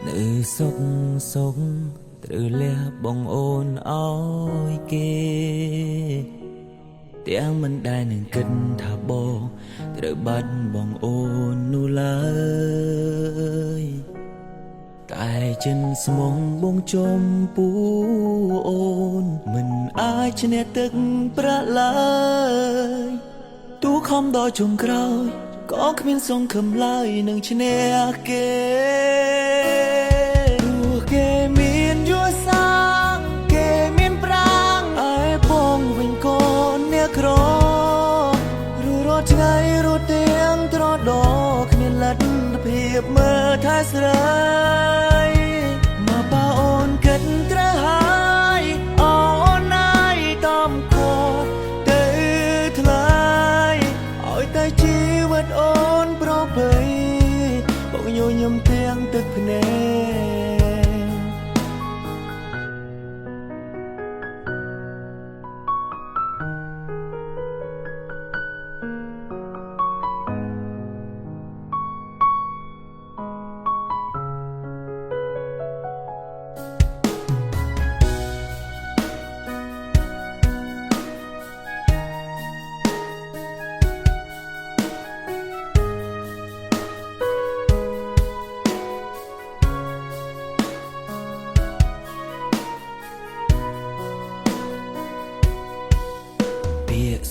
នៅសុកសុកត្រូវលះបងអូនអើយគេទាំងមិនដែលនឹងគិតថាបងត្រូវបាត់បងអូននោះឡើយតែចិនស្មងបងជុំពូអូនមិនអាចឈ្នះទឹកប្រាក់ឡើយទូខំដល់ជុំក្រោយក៏គ្មានសង្ឃឹមឡើយនឹងឈ្នះគេគេមានយល់សាងគេមានប្រាំងឯបងវិញកូនអ្នកក្ររស់រាល់ថ្ងៃរត់ទាំងត្រដោគ្មានលទ្ធភាពមើលថាស្រីមកប៉ាអូនគិតត្រឹមហើយអូនណាយតំកត់ទៅថ្លៃឲ្យតែជីវិតអូនប្របីបងញញឹមទាំងទឹកភ្នែក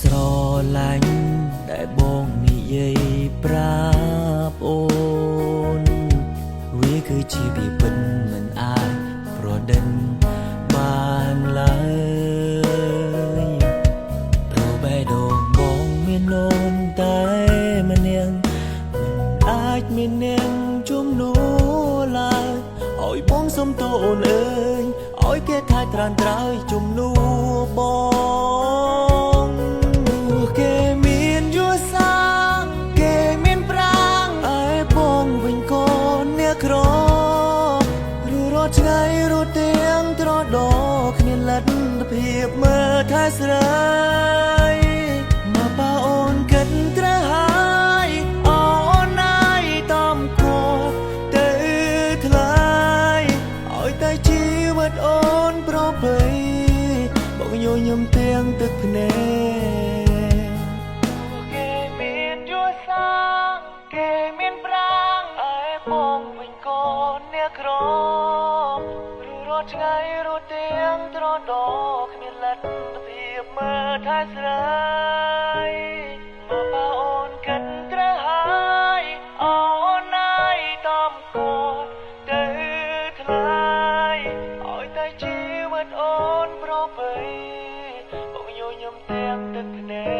ស្រឡាញ់ដែលបងនិយាយប្រាប់អូនវាគឺជាពីពិតមិនអាចប្រដិនបានឡើយព្រោះបេះដូងបងមានអូនតែម្នាក់មិនអាចមាននាងជំនួសឡើយឲ្យបងសុំតអូនអើយឲ្យគេថែត្រានត្រើយជំនួសបងគេមានយល់សាងគេមានប្រាំងឯបងវិញកូនអ្នកក្ររស់រាល់ថ្ងៃរត់ទាំងត្រដោគ្មានលទ្ធភាពមើលថាស្រីមកប៉ាអូនគិតត្រឹមហើយអូនណាយតំកត់ទៅថ្លៃឲ្យតែជីវិតអូនប្របីបងញញឹមទាំងទឹកភ្នែកគេមានប្រាំងឯបងវិញកូនអ្នកក្ររស់រាល់ថ្ងៃរត់ទាំងត្រដោគ្មានលទ្ធភាពមើលថាស្រីមកប៉ាអូនគិតត្រឹមហើយអូនណាយតំកត់ទៅថ្លៃឲ្យតែជីវិតអូនប្របីបងញញឹមទាំងទឹកភ្នែក